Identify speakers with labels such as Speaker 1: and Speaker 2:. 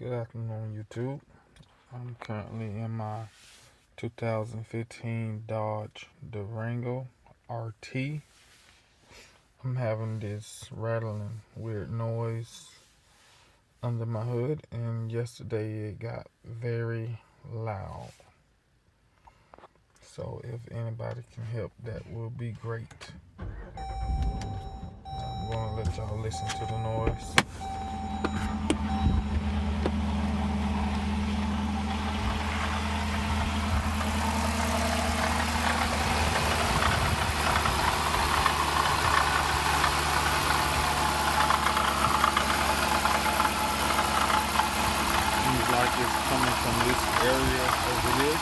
Speaker 1: Good afternoon, YouTube. I'm currently in my 2015 Dodge Durango RT. I'm having this rattling weird noise under my hood, and yesterday it got very loud. So if anybody can help, that will be great. I'm gonna let y'all listen to the noise. Seems like it's coming from this area over here.